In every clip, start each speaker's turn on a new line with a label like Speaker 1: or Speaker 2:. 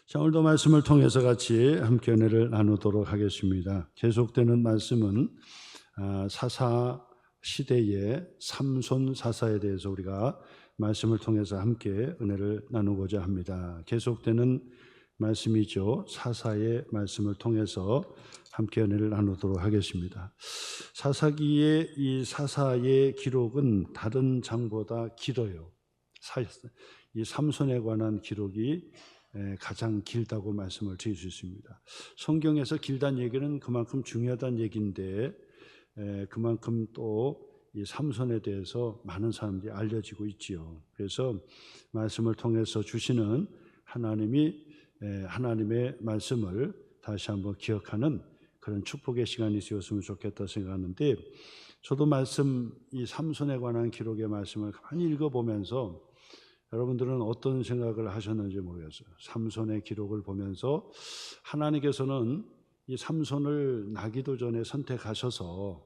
Speaker 1: 자, 오늘도 말씀을 통해서 같이 함께 은혜를 나누도록 하겠습니다. 계속되는 말씀은 사사 시대의 삼손 사사에 대해서 우리가 말씀을 통해서 함께 은혜를 나누고자 합니다. 계속되는 말씀이죠. 사사의 말씀을 통해서 함께 은혜를 나누도록 하겠습니다. 사사기의 이 사사의 기록은 다른 장보다 길어요. 이 삼손에 관한 기록이 가장 길다고 말씀을 드릴 수 있습니다. 성경에서 길다는 얘기는 그만큼 중요하다는 얘기인데 그만큼 또 이 삼손에 대해서 많은 사람들이 알려지고 있지요. 그래서 말씀을 통해서 주시는 하나님의 말씀을 다시 한번 기억하는 그런 축복의 시간이 되었으면 좋겠다 생각하는데, 저도 이 삼손에 관한 기록의 말씀을 많이 읽어보면서 여러분들은 어떤 생각을 하셨는지 모르겠어요. 삼손의 기록을 보면서 하나님께서는 이 삼손을 나기도 전에 선택하셔서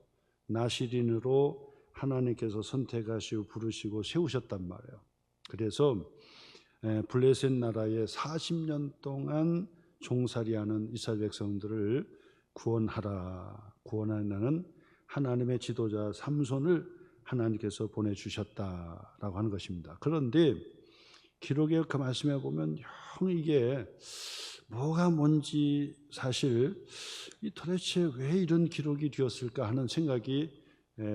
Speaker 1: 나시린으로 하나님께서 선택하시고 부르시고 세우셨단 말이에요. 그래서 블레셋 나라에 40년 동안 종살이하는 이스라엘 백성들을 구원하는 하나님의 지도자 삼손을 하나님께서 보내주셨다라고 하는 것입니다. 그런데 기록에 그 말씀해 보면 이게 뭐가 뭔지 사실 도대체 왜 이런 기록이 되었을까 하는 생각이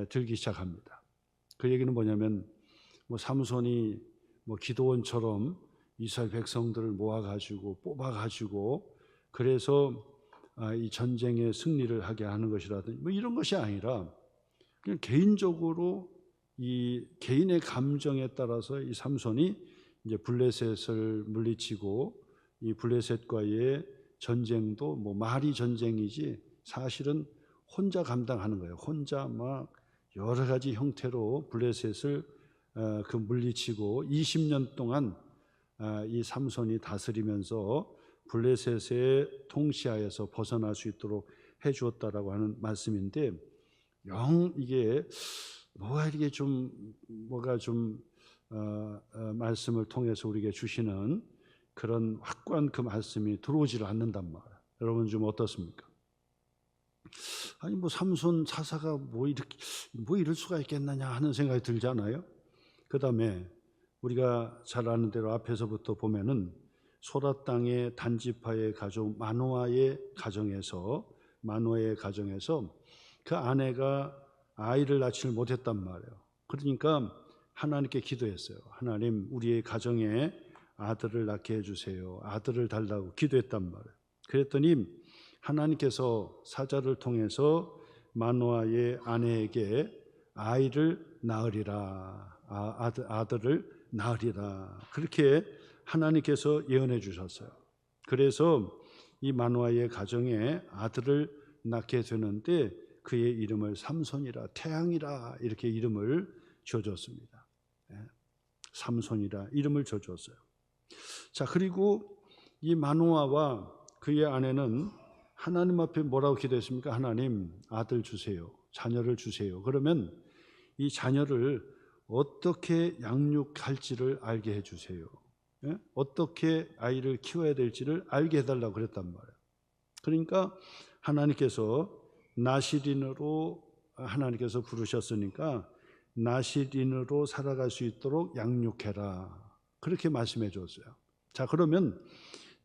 Speaker 1: 들기 시작합니다. 그 얘기는 뭐냐면 삼손이 기드온처럼 이스라엘 백성들을 모아가지고 뽑아가지고 그래서 이 전쟁에 승리를 하게 하는 것이라든지 이런 것이 아니라 그냥 개인적으로 이 개인의 감정에 따라서 이 삼손이 이제 블레셋을 물리치고 이 블레셋과의 전쟁도 말이 전쟁이지 사실은 혼자 감당하는 거예요. 혼자 막 여러 가지 형태로 블레셋을 물리치고 20년 동안 이 삼손이 다스리면서 블레셋의 통치하에서 벗어날 수 있도록 해주었다라고 하는 말씀인데, 이게 말씀을 통해서 우리에게 주시는 그런 확고한 그 말씀이 들어오지를 않는단 말이에요. 여러분 좀 어떻습니까? 아니 삼손 사사가 이럴 수가 있겠느냐 하는 생각이 들잖아요. 그 다음에 우리가 잘 아는 대로 앞에서부터 보면은 소라 땅의 단지파의 가족 마노아의 가정에서 그 아내가 아이를 낳지를 못했단 말이에요. 그러니까 하나님께 기도했어요. 하나님, 우리의 가정에 아들을 낳게 해주세요. 아들을 달라고 기도했단 말이에요. 그랬더니 하나님께서 사자를 통해서 마노아의 아내에게 아이를 낳으리라, 아들을 낳으리라, 그렇게 하나님께서 예언해 주셨어요. 그래서 이 마노아의 가정에 아들을 낳게 되는데 그의 이름을 삼손이라, 태양이라 이렇게 이름을 지어줬습니다. 삼손이라 이름을 지어줬어요. 자, 그리고 이 마노아와 그의 아내는 하나님 앞에 뭐라고 기도했습니까? 하나님, 아들 주세요. 자녀를 주세요. 그러면 이 자녀를 어떻게 양육할지를 알게 해주세요. 어떻게 아이를 키워야 될지를 알게 해달라고 그랬단 말이에요. 그러니까 하나님께서 나시린으로 하나님께서 부르셨으니까 나시린으로 살아갈 수 있도록 양육해라, 그렇게 말씀해 줬어요. 자, 그러면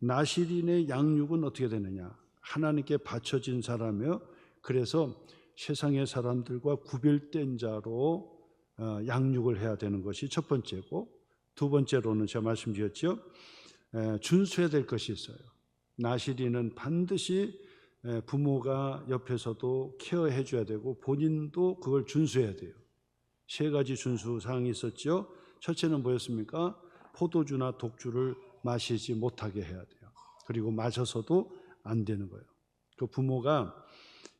Speaker 1: 나시린의 양육은 어떻게 되느냐? 하나님께 바쳐진 사람이요, 그래서 세상의 사람들과 구별된 자로 양육을 해야 되는 것이 첫 번째고, 두 번째로는 제가 말씀드렸죠, 준수해야 될 것이 있어요. 나시린은 반드시 부모가 옆에서도 케어해 줘야 되고 본인도 그걸 준수해야 돼요. 세 가지 준수 사항이 있었죠. 첫째는 뭐였습니까? 포도주나 독주를 마시지 못하게 해야 돼요. 그리고 마셔서도 안 되는 거예요. 그 부모가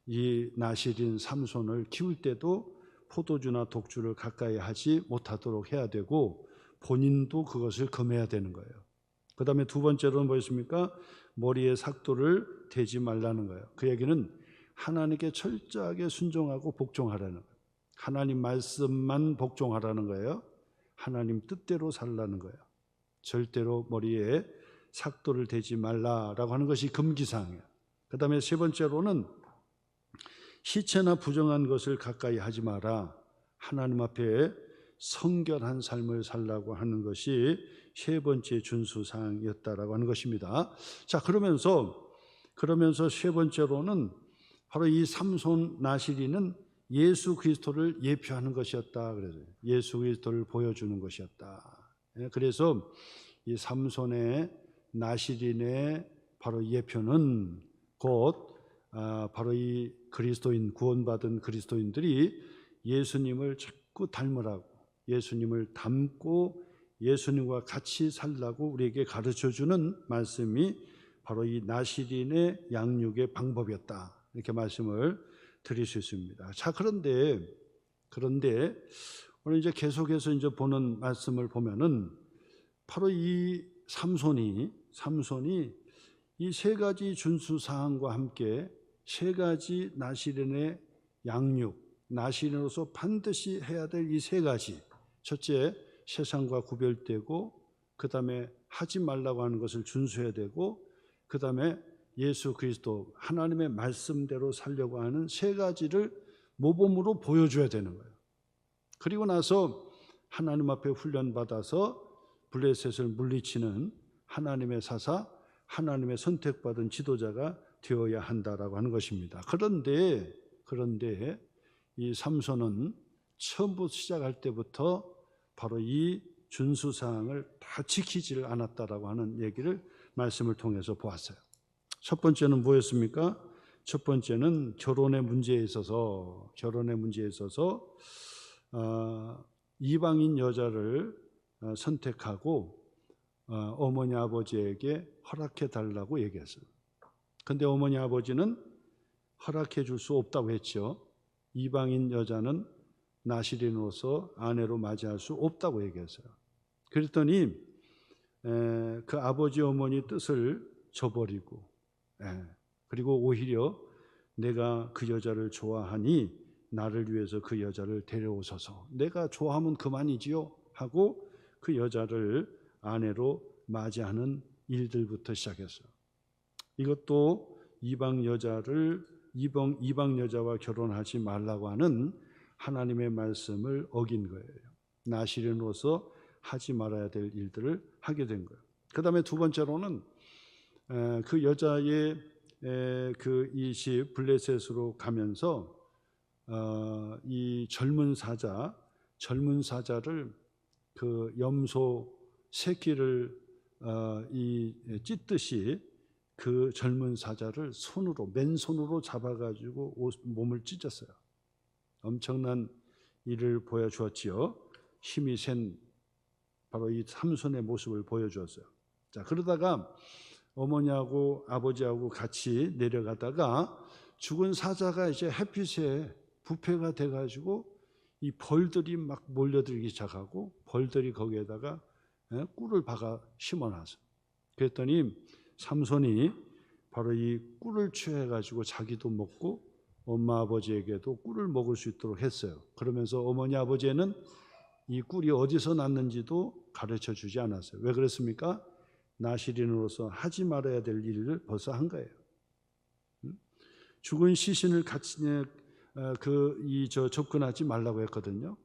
Speaker 1: 이 나시린 삼손을 키울 때도 포도주나 독주를 가까이 하지 못하도록 해야 되고 본인도 그것을 금해야 되는 거예요. 그 다음에 두 번째로는 뭐였습니까? 머리에 삭도를 대지 말라는 거예요. 그 얘기는 하나님께 철저하게 순종하고 복종하라는 거예요. 하나님 말씀만 복종하라는 거예요. 하나님 뜻대로 살라는 거예요. 절대로 머리에 삭도를 대지 말라라고 하는 것이 금기사항이에요. 그 다음에 세 번째로는 시체나 부정한 것을 가까이 하지 마라. 하나님 앞에 성결한 삶을 살라고 하는 것이 세 번째 준수사항이었다라고 하는 것입니다. 자, 그러면서 세 번째로는 바로 이 삼손 나시린은 예수 그리스도를 예표하는 것이었다. 그래서 예수 그리스도를 보여주는 것이었다. 그래서 이 삼손의 나시린의 바로 예표는 곧 바로 이 그리스도인, 구원받은 그리스도인들이 예수님을 자꾸 닮으라고, 예수님을 닮고 예수님과 같이 살라고 우리에게 가르쳐주는 말씀이 바로 이 나시린의 양육의 방법이었다, 이렇게 말씀을 드릴 수 있습니다. 자, 그런데 오늘 이제 계속해서 이제 보는 말씀을 보면은 바로 이 삼손이 이 세 가지 준수 사항과 함께 세 가지 나시린의 양육, 나시린으로서 반드시 해야 될 이 세 가지, 첫째 세상과 구별되고, 그 다음에 하지 말라고 하는 것을 준수해야 되고, 그 다음에 예수 그리스도 하나님의 말씀대로 살려고 하는 세 가지를 모범으로 보여줘야 되는 거예요. 그리고 나서 하나님 앞에 훈련받아서 블레셋을 물리치는 하나님의 사사, 하나님의 선택받은 지도자가 되어야 한다라고 하는 것입니다. 그런데 이 삼손은 처음부터 시작할 때부터 바로 이 준수사항을 다 지키지를 않았다라고 하는 얘기를 말씀을 통해서 보았어요. 첫 번째는 뭐였습니까? 첫 번째는 결혼의 문제에 있어서 이방인 여자를 선택하고 어머니 아버지에게 허락해 달라고 얘기했어요. 근데 어머니 아버지는 허락해 줄 수 없다고 했죠. 이방인 여자는 나시린으로서 아내로 맞이할 수 없다고 얘기했어요. 그랬더니 그 아버지 어머니 뜻을 저버리고, 그리고 오히려 내가 그 여자를 좋아하니 나를 위해서 그 여자를 데려오소서, 내가 좋아하면 그만이지요 하고 그 여자를 아내로 맞이하는 일들부터 시작했어요. 이것도 이방 여자와 결혼하지 말라고 하는 하나님의 말씀을 어긴 거예요. 나시린으로서 하지 말아야 될 일들을 하게 된 거예요. 그 다음에 두 번째로는 그 여자의 그 이 집 블레셋으로 가면서 이 젊은 사자를 그 염소 새끼를 찢듯이 그 젊은 사자를 맨손으로 잡아가지고 몸을 찢었어요. 엄청난 일을 보여주었지요. 힘이 센 바로 이 삼손의 모습을 보여주었어요. 자, 그러다가 어머니하고 아버지하고 같이 내려가다가 죽은 사자가 이제 햇빛에 부패가 돼가지고 이 벌들이 막 몰려들기 시작하고, 벌들이 거기에다가 꿀을 박아 심어놨어요. 그랬더니 삼손이 바로 이 꿀을 취해가지고 자기도 먹고 엄마 아버지에게도 꿀을 먹을 수 있도록 했어요. 그러면서 어머니 아버지에는 이 꿀이 어디서 났는지도 가르쳐 주지 않았어요. 왜 그랬습니까? 나시린으로서 하지 말아야 될 일을 벌써 한 거예요. 죽은 시신을 같이 접근하지 말라고 했거든요.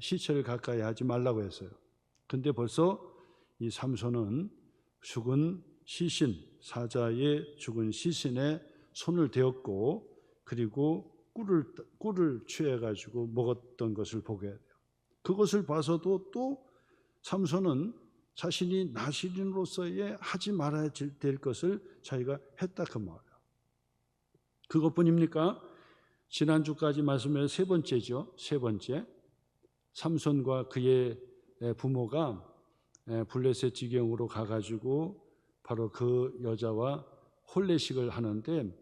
Speaker 1: 시체를 가까이 하지 말라고 했어요. 근데 벌써 이 삼손은 죽은 시신, 사자의 죽은 시신에 손을 대었고, 그리고 꿀을 취해가지고 먹었던 것을 보게 돼요. 그것을 봐서도 또 삼손은 자신이 나시린으로서의 하지 말아야 될 것을 자기가 했다 그 말이에요. 그것뿐입니까? 지난주까지 말씀의 세 번째죠. 세 번째, 삼손과 그의 부모가 블레셋 지경으로 가가지고 바로 그 여자와 혼례식을 하는데,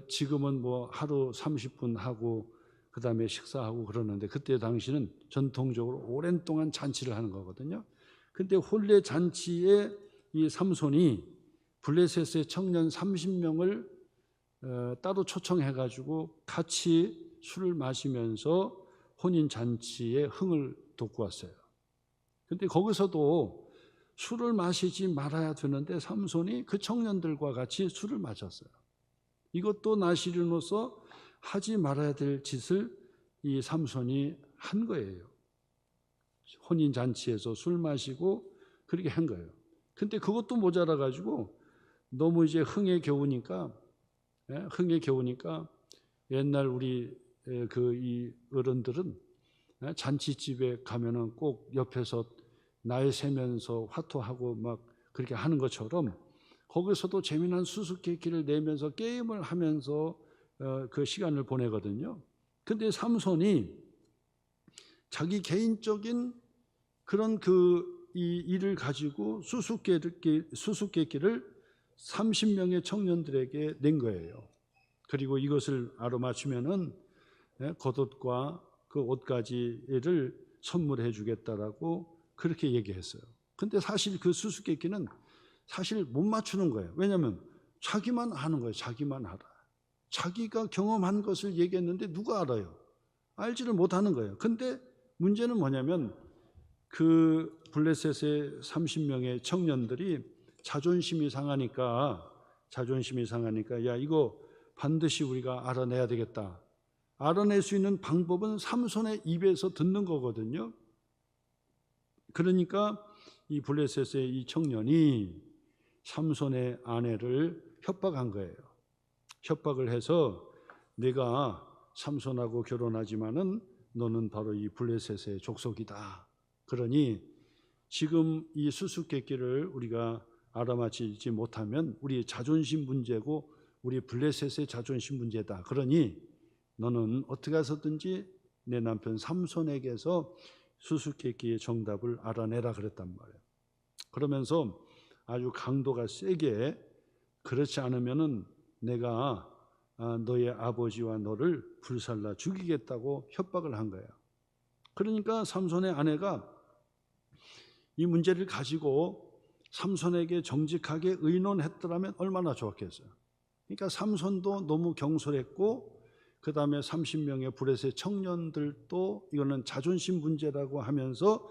Speaker 1: 지금은 뭐 하루 30분 하고 그 다음에 식사하고 그러는데, 그때 당시는 전통적으로 오랜 동안 잔치를 하는 거거든요. 근데 혼례 잔치에 이 삼손이 블레셋의 청년 30명을 따로 초청해가지고 같이 술을 마시면서 혼인 잔치에 흥을 돋구었어요. 근데 거기서도 술을 마시지 말아야 되는데 삼손이 그 청년들과 같이 술을 마셨어요. 이것도 나시린으로서 하지 말아야 될 짓을 이 삼손이 한 거예요. 혼인잔치에서 술 마시고 그렇게 한 거예요. 근데 그것도 모자라 가지고 너무 이제 흥에 겨우니까 옛날 우리 이 어른들은 잔치집에 가면은 꼭 옆에서 날 세면서 화투하고 막 그렇게 하는 것처럼 거기서도 재미난 수수께끼를 내면서 게임을 하면서 그 시간을 보내거든요. 근데 삼손이 자기 개인적인 그런 이 일을 가지고 수수께끼를 30명의 청년들에게 낸 거예요. 그리고 이것을 알아맞추면은 겉옷과 그 옷가지를 선물해 주겠다라고 그렇게 얘기했어요. 근데 사실 그 수수께끼는 사실 못 맞추는 거예요. 왜냐하면 자기만 아는 거예요. 자기만 알아. 자기가 경험한 것을 얘기했는데 누가 알아요? 알지를 못하는 거예요. 근데 문제는 뭐냐면 그 블레셋의 30명의 청년들이 자존심이 상하니까 야 이거 반드시 우리가 알아내야 되겠다. 알아낼 수 있는 방법은 삼손의 입에서 듣는 거거든요. 그러니까 이 블레셋의 이 청년이 삼손의 아내를 협박한 거예요. 협박을 해서 내가 삼손하고 결혼하지만은 너는 바로 이 블레셋의 족속이다. 그러니 지금 이 수수께끼를 우리가 알아맞히지 못하면 우리의 자존심 문제고 우리 블레셋의 자존심 문제다. 그러니 너는 어떻게 해서든지 내 남편 삼손에게서 수수께끼의 정답을 알아내라 그랬단 말이에요. 그러면서 아주 강도가 세게 그렇지 않으면은 내가 너의 아버지와 너를 불살라 죽이겠다고 협박을 한 거예요. 그러니까 삼손의 아내가 이 문제를 가지고 삼손에게 정직하게 의논했더라면 얼마나 좋았겠어요. 그러니까 삼손도 너무 경솔했고 그 다음에 30명의 블레셋 청년들도 이거는 자존심 문제라고 하면서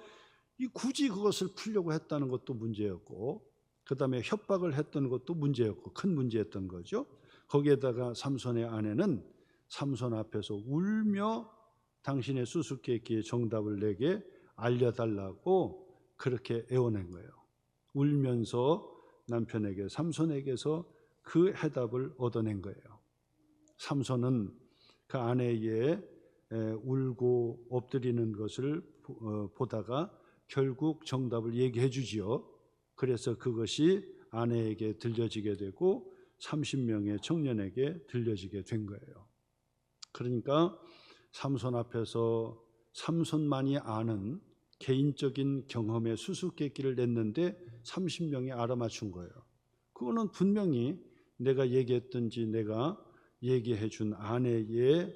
Speaker 1: 굳이 그것을 풀려고 했다는 것도 문제였고 그 다음에 협박을 했던 것도 문제였고 큰 문제였던 거죠. 거기에다가 삼손의 아내는 삼손 앞에서 울며 당신의 수수께끼의 정답을 내게 알려달라고 그렇게 애원한 거예요. 울면서 남편에게 삼손에게서 그 해답을 얻어낸 거예요. 삼손은 그 아내의 울고 엎드리는 것을 보다가 결국 정답을 얘기해 주지요. 그래서 그것이 아내에게 들려지게 되고 30명의 청년에게 들려지게 된 거예요. 그러니까 삼손 앞에서 삼손만이 아는 개인적인 경험의 수수께끼를 냈는데 30명이 알아맞춘 거예요. 그거는 분명히 내가 얘기했든지 내가 얘기해 준 아내의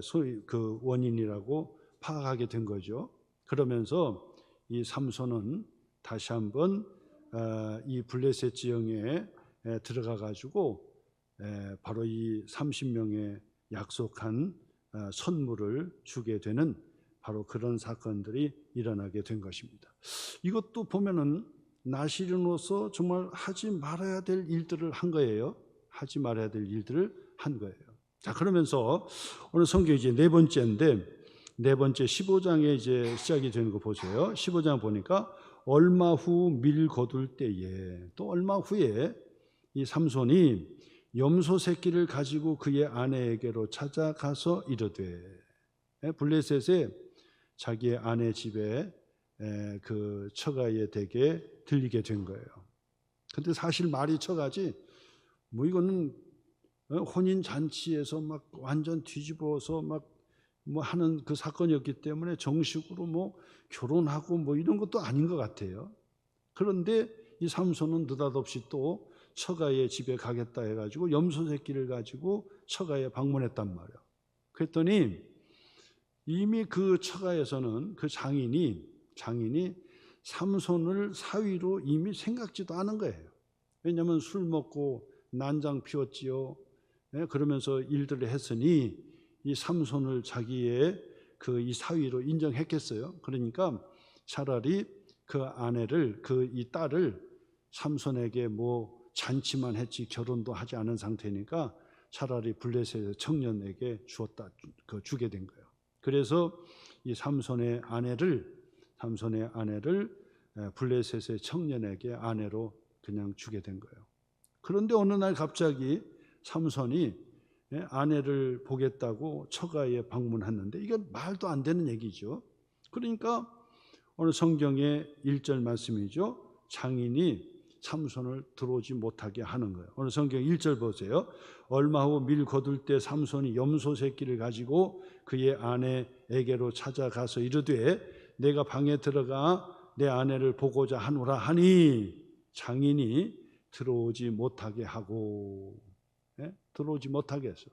Speaker 1: 소위 그 원인이라고 파악하게 된 거죠. 그러면서 이 삼손은 다시 한번 이 블레셋 지형에 들어가 가지고 바로 이 30명의 약속한 선물을 주게 되는 바로 그런 사건들이 일어나게 된 것입니다. 이것도 보면은 나시린으로서 정말 하지 말아야 될 일들을 한 거예요. 하지 말아야 될 일들을 한 거예요. 자, 그러면서 오늘 성경 이제 네 번째인데 네 번째 15장에 이제 시작이 되는 거 보세요. 15장 보니까 얼마 후 밀 거둘 때에 또 얼마 후에 이 삼손이 염소 새끼를 가지고 그의 아내에게로 찾아가서 이르되 블레셋에 자기의 아내 집에 그 처가에 댁에 들리게 된 거예요. 근데 사실 말이 처가지 뭐 이거는 혼인 잔치에서 막 완전 뒤집어서 막 뭐 하는 그 사건이었기 때문에 정식으로 뭐 결혼하고 뭐 이런 것도 아닌 것 같아요. 그런데 이 삼손은 느닷없이 또 처가의 집에 가겠다 해가지고 염소 새끼를 가지고 처가에 방문했단 말이에요. 그랬더니 이미 그 처가에서는 그 장인이 삼손을 사위로 이미 생각지도 않은 거예요. 왜냐하면 술 먹고 난장 피웠지요. 그러면서 일들을 했으니 이 삼손을 자기의 그 이 사위로 인정했겠어요. 그러니까 차라리 그 아내를 이 딸을 삼손에게 뭐 잔치만 했지 결혼도 하지 않은 상태니까 차라리 블레셋의 청년에게 주게 된 거예요. 그래서 이 삼손의 아내를 블레셋의 청년에게 아내로 그냥 주게 된 거예요. 그런데 어느 날 갑자기 삼손이 아내를 보겠다고 처가에 방문했는데 이건 말도 안 되는 얘기죠. 그러니까 오늘 성경의 1절 말씀이죠. 장인이 삼손을 들어오지 못하게 하는 거예요. 오늘 성경 1절 보세요. 얼마 후 밀 거둘 때 삼손이 염소 새끼를 가지고 그의 아내에게로 찾아가서 이르되 내가 방에 들어가 내 아내를 보고자 하노라 하니 장인이 들어오지 못하게 하고, 들어오지 못하게 했어.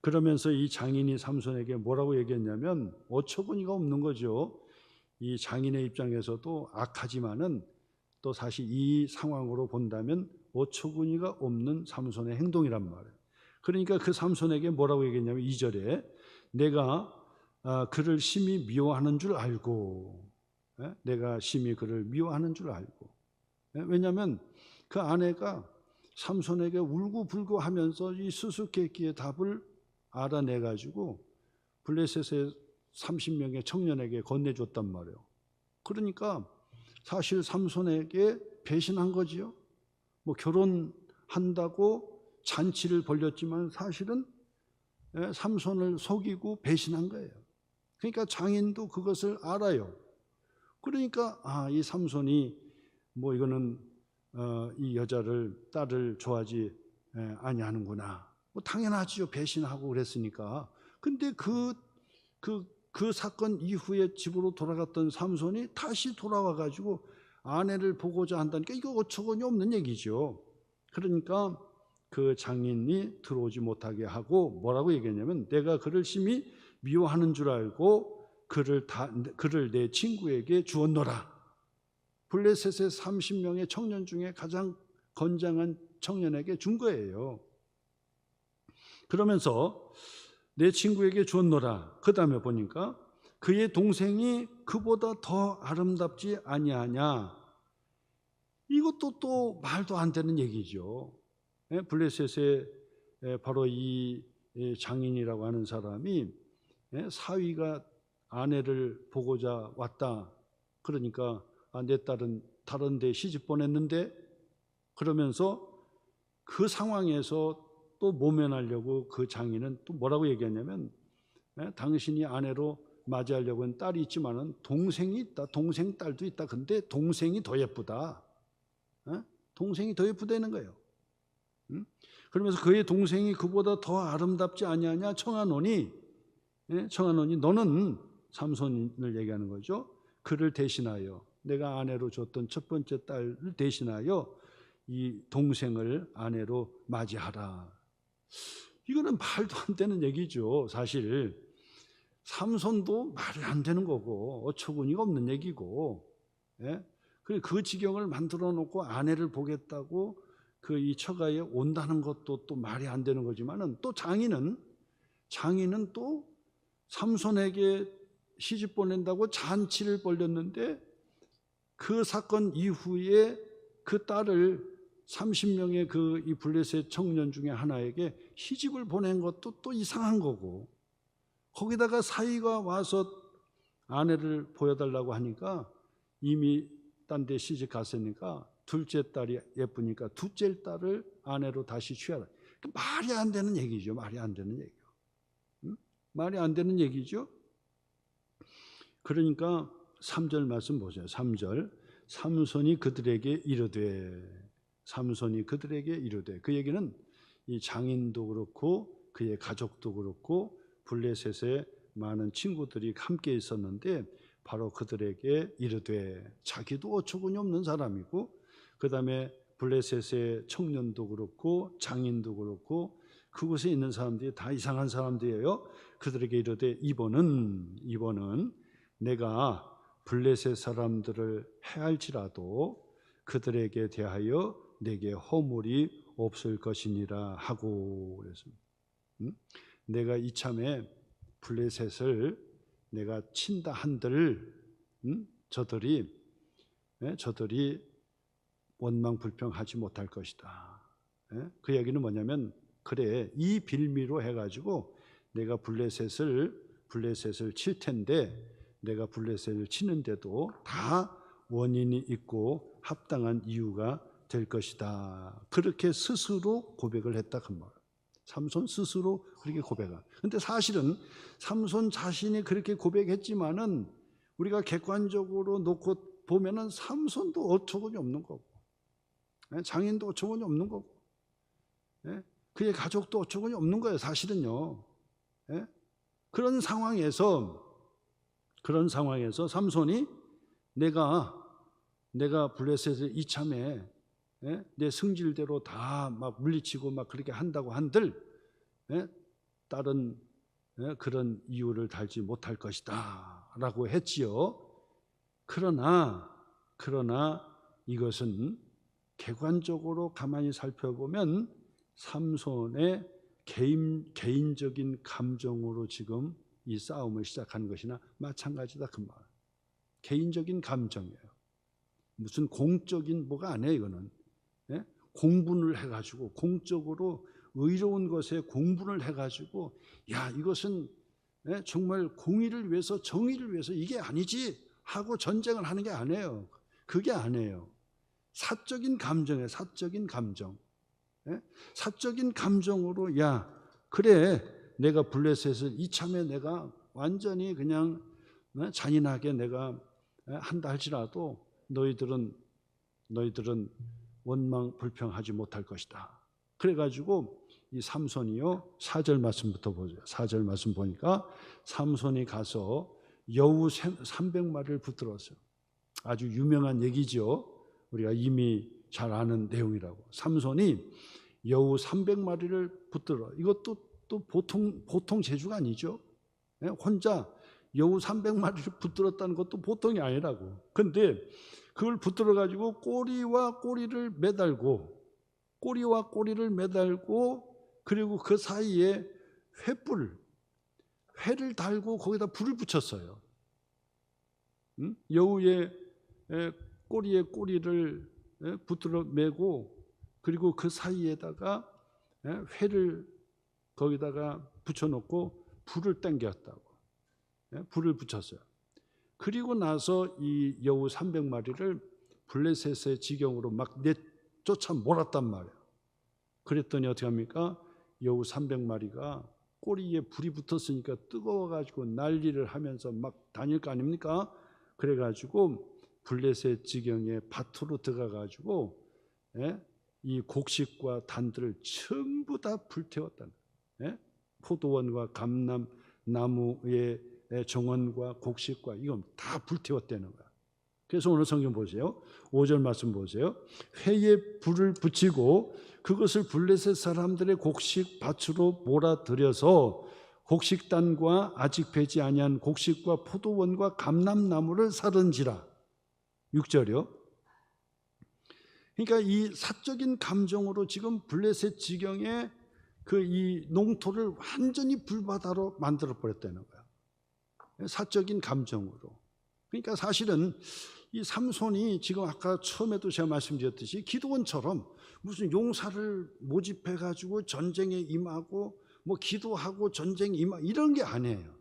Speaker 1: 그러면서 이 장인이 삼손에게 뭐라고 얘기했냐면 어처구니가 없는 거죠. 이 장인의 입장에서도 악하지만은 또 사실 이 상황으로 본다면 어처구니가 없는 삼손의 행동이란 말이에요. 그러니까 그 삼손에게 뭐라고 얘기했냐면 2절에 내가 그를 심히 미워하는 줄 알고, 내가 심히 그를 미워하는 줄 알고. 왜냐하면 그 아내가 삼손에게 울고불고 하면서 이 수수께끼의 답을 알아내가지고 블레셋의 30명의 청년에게 건네줬단 말이에요. 그러니까 사실 삼손에게 배신한 거지요. 뭐 결혼한다고 잔치를 벌였지만 사실은 삼손을 속이고 배신한 거예요. 그러니까 장인도 그것을 알아요. 그러니까 이 삼손이 뭐 이거는 이 딸을 좋아하지 아니하는구나. 뭐 당연하지요. 배신하고 그랬으니까. 근데 그 사건 이후에 집으로 돌아갔던 삼손이 다시 돌아와 가지고 아내를 보고자 한다니까 이거 어처구니 없는 얘기죠. 그러니까 그 장인이 들어오지 못하게 하고 뭐라고 얘기했냐면 내가 그를 심히 미워하는 줄 알고 그를 내 친구에게 주었노라. 블레셋의 30명의 청년 중에 가장 건장한 청년에게 준 거예요. 그러면서 내 친구에게 주었노라. 그 다음에 보니까 그의 동생이 그보다 더 아름답지 아니하냐. 이것도 또 말도 안 되는 얘기죠. 블레셋의 바로 이 장인이라고 하는 사람이 사위가 아내를 보고자 왔다. 그러니까 내 딸은 다른 데 시집 보냈는데, 그러면서 그 상황에서 또 모면하려고 그 장인은 또 뭐라고 얘기하냐면 당신이 아내로 맞이하려고 한 딸이 있지만은 동생이 있다. 동생 딸도 있다. 근데 동생이 더 예쁘다. 동생이 더 예쁘다는 거예요. 그러면서 그의 동생이 그보다 더 아름답지 아니하냐 청하노니 너는 삼손을 얘기하는 거죠. 그를 대신하여 내가 아내로 줬던 첫 번째 딸을 대신하여 이 동생을 아내로 맞이하라. 이거는 말도 안 되는 얘기죠. 사실 삼손도 말이 안 되는 거고 어처구니가 없는 얘기고, 그 지경을 만들어 놓고 아내를 보겠다고 그 이 처가에 온다는 것도 또 말이 안 되는 거지만은 또 장인은 또 삼손에게 시집 보낸다고 잔치를 벌였는데 그 사건 이후에 그 딸을 30명의 이 블레셋 청년 중에 하나에게 시집을 보낸 것도 또 이상한 거고, 거기다가 사위가 와서 아내를 보여달라고 하니까 이미 딴 데 시집 갔으니까 둘째 딸이 예쁘니까 둘째 딸을 아내로 다시 취하라. 말이 안 되는 얘기죠. 말이 안 되는 얘기요. 말이 안 되는 얘기죠. 그러니까 3절 말씀 보세요. 3절 삼손이 그들에게 이르되, 그 얘기는 이 장인도 그렇고 그의 가족도 그렇고 블레셋의 많은 친구들이 함께 있었는데 바로 그들에게 이르되, 자기도 어처구니 없는 사람이고 그 다음에 블레셋의 청년도 그렇고 장인도 그렇고 그곳에 있는 사람들이 다 이상한 사람들이에요. 그들에게 이르되 이번은 내가 블레셋 사람들을 해할지라도 그들에게 대하여 내게 허물이 없을 것이니라 하고 그랬습니다. 내가 이참에 블레셋을 내가 친다 한들 저들이 원망 불평하지 못할 것이다. 그 얘기는 뭐냐면, 그래, 이 빌미로 해가지고 내가 블레셋을 칠 텐데, 내가 블레셋을 치는데도 다 원인이 있고 합당한 이유가 될 것이다. 그렇게 스스로 고백을 했다 그 말. 삼손 스스로 그렇게 고백한. 근데 사실은 삼손 자신이 그렇게 고백했지만은 우리가 객관적으로 놓고 보면은 삼손도 어처구니 없는 거고, 장인도 어처구니 없는 거고, 그의 가족도 어처구니 없는 거예요, 사실은요. 그런 상황에서 삼손이 내가 블레셋을 이참에 내 승질대로 다 막 물리치고 막 그렇게 한다고 한들 다른 그런 이유를 달지 못할 것이다 라고 했지요. 그러나 이것은 객관적으로 가만히 살펴보면 삼손의 개인적인 감정으로 지금 이 싸움을 시작한 것이나 마찬가지다 그 말. 개인적인 감정이에요. 무슨 공적인 뭐가 아니에요. 이거는 공분을 해가지고, 공적으로 의로운 것에 공분을 해가지고, 야, 이것은 정말 공의를 위해서, 정의를 위해서 이게 아니지 하고 전쟁을 하는 게 아니에요. 그게 아니에요. 사적인 감정이에요. 사적인 감정. 사적인 감정으로, 야, 그래, 내가 블레셋을 이참에 내가 완전히 그냥 잔인하게 내가 한다 할지라도 너희들은 원망 불평하지 못할 것이다. 그래가지고 이 삼손이요, 4절 말씀부터 보죠. 4절 말씀 보니까 삼손이 가서 여우 300마리를 붙들었어요. 아주 유명한 얘기죠. 우리가 이미 잘 아는 내용이라고. 삼손이 여우 300마리를 붙들어. 이것도 또 보통 재주가 아니죠. 혼자 여우 300마리를 붙들었다는 것도 보통이 아니라고. 근데 그걸 붙들어 가지고 꼬리와 꼬리를 매달고, 그리고 그 사이에 회를 달고 거기다 불을 붙였어요. 여우의 꼬리에 꼬리를 붙들어 매고, 그리고 그 사이에다가 회를 거기다가 붙여놓고 불을 땡겼다고. 불을 붙였어요. 그리고 나서 이 여우 300마리를 블레셋의 지경으로 막 쫓아 몰았단 말이에요. 그랬더니 어떻게 합니까? 여우 300마리가 꼬리에 불이 붙었으니까 뜨거워가지고 난리를 하면서 막 다닐 거 아닙니까? 그래가지고 블레셋 지경에 밭으로 들어가가지고 이 곡식과 단들을 전부 다 불태웠다는 거예요. 포도원과 감람나무의 정원과 곡식과 이건 다 불태웠다는 거야. 그래서 오늘 성경 보세요. 5절 말씀 보세요. 회에 불을 붙이고 그것을 블레셋 사람들의 곡식 밭으로 몰아들여서 곡식단과 아직 배지 아니한 곡식과 포도원과 감람나무를 사른지라. 6절이요. 그러니까 이 사적인 감정으로 지금 블레셋 지경에 이 농토를 완전히 불바다로 만들어 버렸다는 거야. 사적인 감정으로. 그러니까 사실은 이 삼손이 지금 아까 처음에도 제가 말씀드렸듯이 기도원처럼 무슨 용사를 모집해 가지고 전쟁에 임하고 뭐 기도하고 전쟁에 임하고 이런 게 아니에요.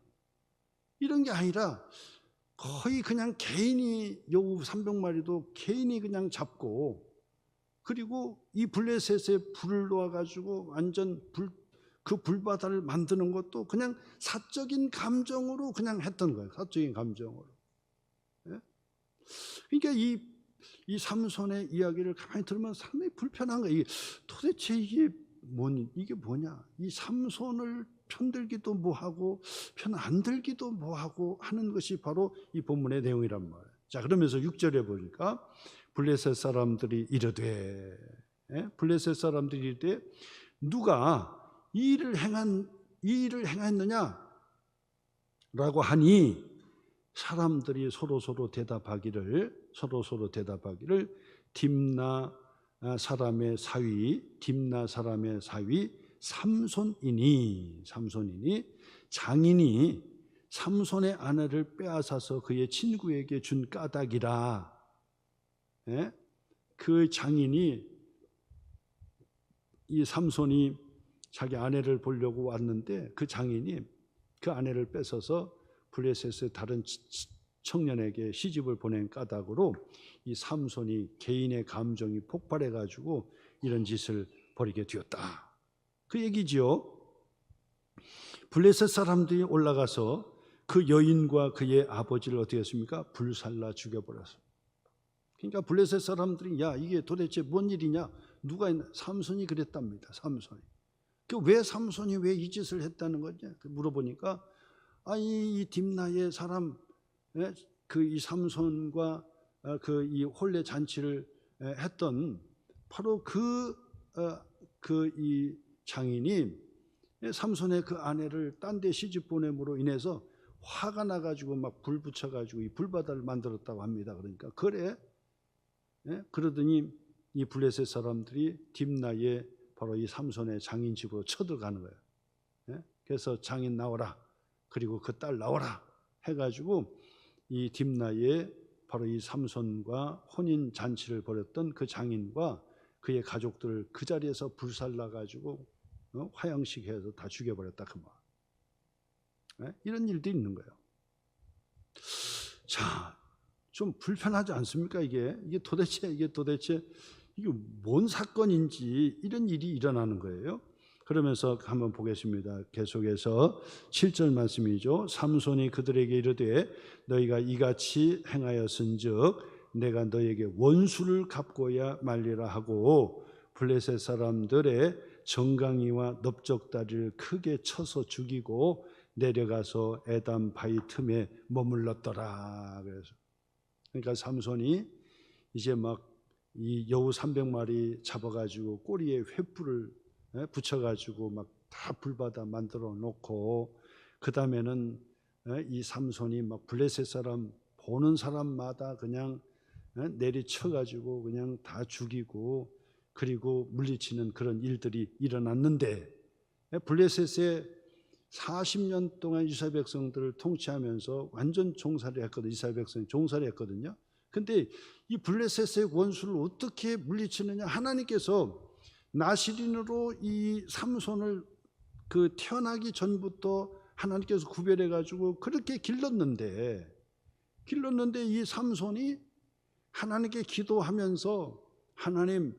Speaker 1: 이런 게 아니라 거의 그냥 개인이 여우 300마리도 개인이 그냥 잡고, 그리고 이 블레셋에 불을 놓아 가지고 완전 그 불바다를 만드는 것도 그냥 사적인 감정으로 그냥 했던 거예요. 사적인 감정으로. 그러니까 이 삼손의 이야기를 가만히 들으면 상당히 불편한 거예요. 도대체 이게 뭐냐? 이 삼손을 편들기도 뭐하고 편 안 들기도 뭐하고 하는 것이 바로 이 본문의 내용이란 말이에요. 자, 그러면서 6절에 보니까 블레셋 사람들이 이르되, 누가 이 일을 행했느냐? 라고 하니 사람들이 서로 대답하기를 딥나 사람의 사위 삼손이니 장인이 삼손의 아내를 빼앗아서 그의 친구에게 준 까닭이라. 예? 그 장인이, 이 삼손이 자기 아내를 보려고 왔는데 그 장인이 그 아내를 뺏어서 블레셋의 다른 청년에게 시집을 보낸 까닭으로 이 삼손이 개인의 감정이 폭발해 가지고 이런 짓을 벌이게 되었다. 그 얘기지요. 블레셋 사람들이 올라가서 그 여인과 그의 아버지를 어떻게 했습니까? 불살라 죽여버렸습니다. 그러니까 블레셋 사람들이 야, 이게 도대체 뭔 일이냐? 누가 있나? 삼손이 그랬답니다. 삼손이. 왜 삼손이 왜 이 짓을 했다는 거냐? 물어보니까 이 딥나의 사람, 그 이 삼손과 그 이 혼례 잔치를 했던 바로 그 이 장인이 삼손의 그 아내를 딴 데 시집 보냄으로 인해서 화가 나가지고 막 불 붙여가지고 이 불바다를 만들었다고 합니다. 그러니까 그래, 그러더니 이 블레셋 사람들이 딥나에 바로 이 삼손의 장인 집으로 쳐들어가는 거예요. 그래서 장인 나오라, 그리고 그 딸 나오라 해가지고 이 딥나에 바로 이 삼손과 혼인 잔치를 벌였던 그 장인과 그의 가족들을 그 자리에서 불살라가지고 화형식해서 다 죽여버렸다 그 말. 이런 일도 있는 거예요. 자, 좀 불편하지 않습니까? 이게 도대체 이게 뭔 사건인지 이런 일이 일어나는 거예요. 그러면서 한번 보겠습니다. 계속해서 7절 말씀이죠. 삼손이 그들에게 이르되 너희가 이같이 행하였은즉 내가 너에게 원수를 갚고야 말리라 하고 블레셋 사람들의 정강이와 넓적다리를 크게 쳐서 죽이고 내려가서 에담 바위 틈에 머물렀더라. 그러니까 삼손이 이제 막 이 여우 300마리 잡아가지고 꼬리에 횃불을 붙여가지고 막 다 불바다 만들어 놓고 그 다음에는 이 삼손이 막 블레셋 사람 보는 사람마다 그냥 내리쳐가지고 그냥 다 죽이고 그리고 물리치는 그런 일들이 일어났는데 블레셋에 40년 동안 이스라엘 백성들을 통치하면서 완전 종살이 했거든요. 이스라엘 백성이 종살이 했거든요. 근데 이 블레셋의 원수를 어떻게 물리치느냐? 하나님께서 나시린으로 이 삼손을 그 태어나기 전부터 하나님께서 구별해 가지고 그렇게 길렀는데 이 삼손이 하나님께 기도하면서 하나님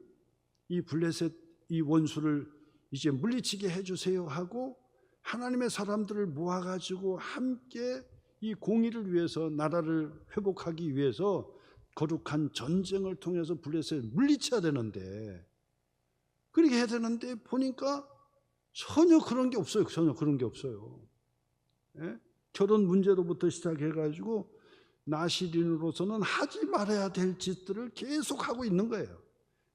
Speaker 1: 이 블레셋 이 원수를 이제 물리치게 해주세요 하고 하나님의 사람들을 모아가지고 함께 이 공의를 위해서 나라를 회복하기 위해서 거룩한 전쟁을 통해서 블레셋을 물리쳐야 되는데 그렇게 해야 되는데 보니까 전혀 그런 게 없어요. 전혀 그런 게 없어요. 결혼 문제로부터 시작해가지고 나시린으로서는 하지 말아야 될 짓들을 계속 하고 있는 거예요.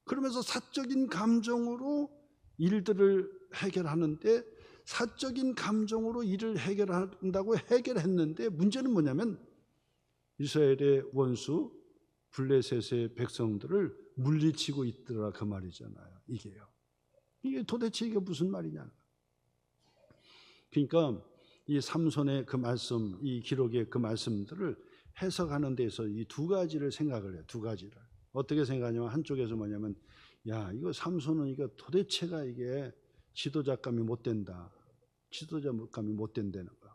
Speaker 1: 그러면서 사적인 감정으로 일들을 해결하는데 사적인 감정으로 일을 해결한다고 해결했는데 문제는 뭐냐면 이스라엘의 원수 블레셋의 백성들을 물리치고 있더라 그 말이잖아요. 이게 도대체 이게 무슨 말이냐. 그러니까 이 삼손의 그 말씀, 이 기록의 그 말씀들을 해석하는 데서 이 두 가지를 생각을 해요. 두 가지를. 어떻게 생각하냐면 한쪽에서 뭐냐면 야 이거 삼손은 이거 도대체가 이게 지도자감이 못 된다. 지도자감이 못 된다는 거.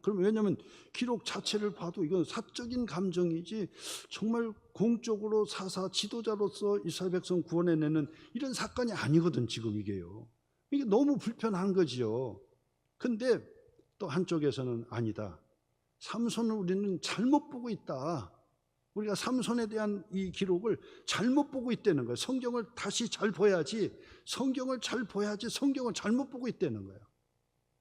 Speaker 1: 그럼 왜냐하면 기록 자체를 봐도 이건 사적인 감정이지 정말 공적으로 사사 지도자로서 이스라엘 백성 구원해내는 이런 사건이 아니거든 지금 이게요. 이게 너무 불편한 거지요. 근데 또 한쪽에서는 아니다. 삼손을 우리는 잘못 보고 있다. 우리가 삼손에 대한 이 기록을 잘못 보고 있다는 거예요. 성경을 다시 잘 봐야지. 성경을 잘못 보고 있다는 거예요.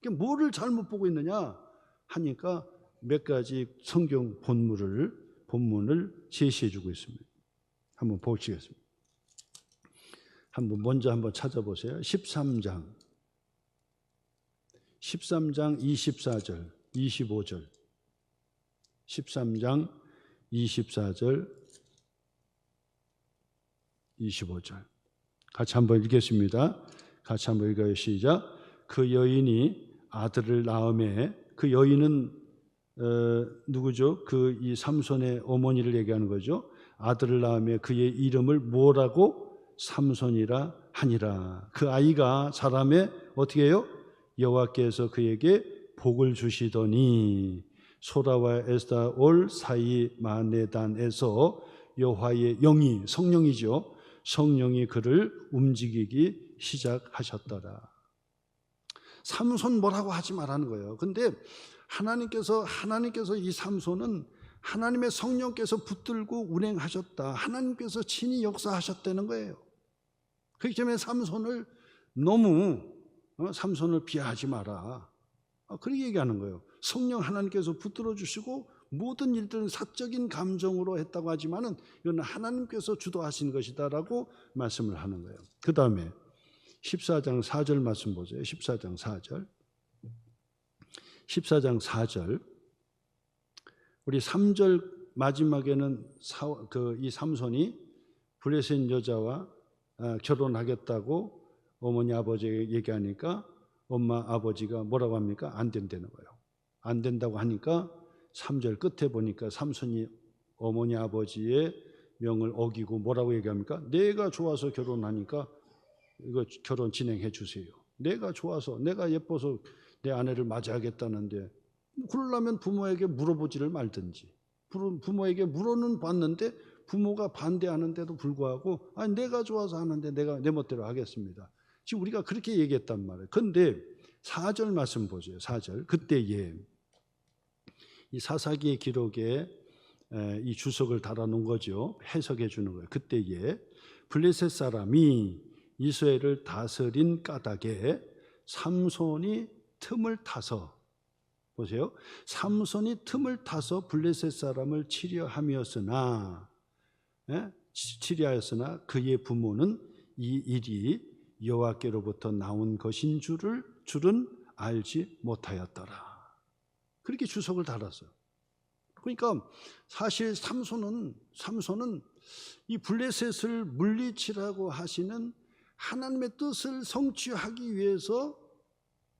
Speaker 1: 그러니까 뭐를 잘못 보고 있느냐 하니까 몇 가지 성경 본문을 제시해 주고 있습니다. 한번 보시겠습니다. 먼저 한번 찾아보세요. 13장 24절 25절 13장 24절 25절 같이 한번 읽겠습니다. 같이 한번 읽어요. 시작. 그 여인이 아들을 낳음에 그 여인은 누구죠? 이 삼손의 어머니를 얘기하는 거죠. 아들을 낳으며 그의 이름을 뭐라고? 삼손이라 하니라. 그 아이가 자라매 어떻게 해요? 여호와께서 그에게 복을 주시더니 소라와 에스다올 사이 마네단에서 여호와의 영이, 성령이죠, 성령이 그를 움직이기 시작하셨더라. 삼손 뭐라고 하지 말라는 거예요. 근데 하나님께서 이 삼손은 하나님의 성령께서 붙들고 운행하셨다, 하나님께서 친히 역사하셨다는 거예요. 그렇기 때문에 삼손을 비하하지 마라, 그렇게 얘기하는 거예요. 성령 하나님께서 붙들어 주시고 모든 일들은 사적인 감정으로 했다고 하지만은 이건 하나님께서 주도하신 것이다라고 말씀을 하는 거예요. 그 다음에 14장 4절 말씀 보세요. 14장 4절. 우리 3절 마지막에는 이 삼손이 블레셋 여자와 결혼하겠다고 어머니 아버지에게 얘기하니까 엄마 아버지가 뭐라고 합니까? 안 된다는 거예요. 안 된다고 하니까 3절 끝에 보니까 삼손이 어머니 아버지의 명을 어기고 뭐라고 얘기합니까? 내가 좋아서 결혼하니까 이거 결혼 진행해 주세요. 내가 좋아서, 내가 예뻐서 내 아내를 맞이하겠다는데, 그러려면 부모에게 물어보지를 말든지. 부모에게 물어는 봤는데 부모가 반대하는데도 불구하고 아니 내가 좋아서 하는데 내가 내 멋대로 하겠습니다. 지금 우리가 그렇게 얘기했단 말이에요. 그런데 4절 말씀 보세요. 4절. 그때에 이 사사기의 기록에 이 주석을 달아놓은 거죠. 해석해 주는 거예요. 그때에 블레셋 사람이 이스라엘을 다스린 까닭에 삼손이 틈을 타서, 보세요, 삼손이 틈을 타서 블레셋 사람을 치려하였으나 그의 부모는 이 일이 여호와께로부터 나온 것인 줄은 알지 못하였더라. 그렇게 주석을 달았어요. 그러니까 사실 삼손은 이 블레셋을 물리치라고 하시는 하나님의 뜻을 성취하기 위해서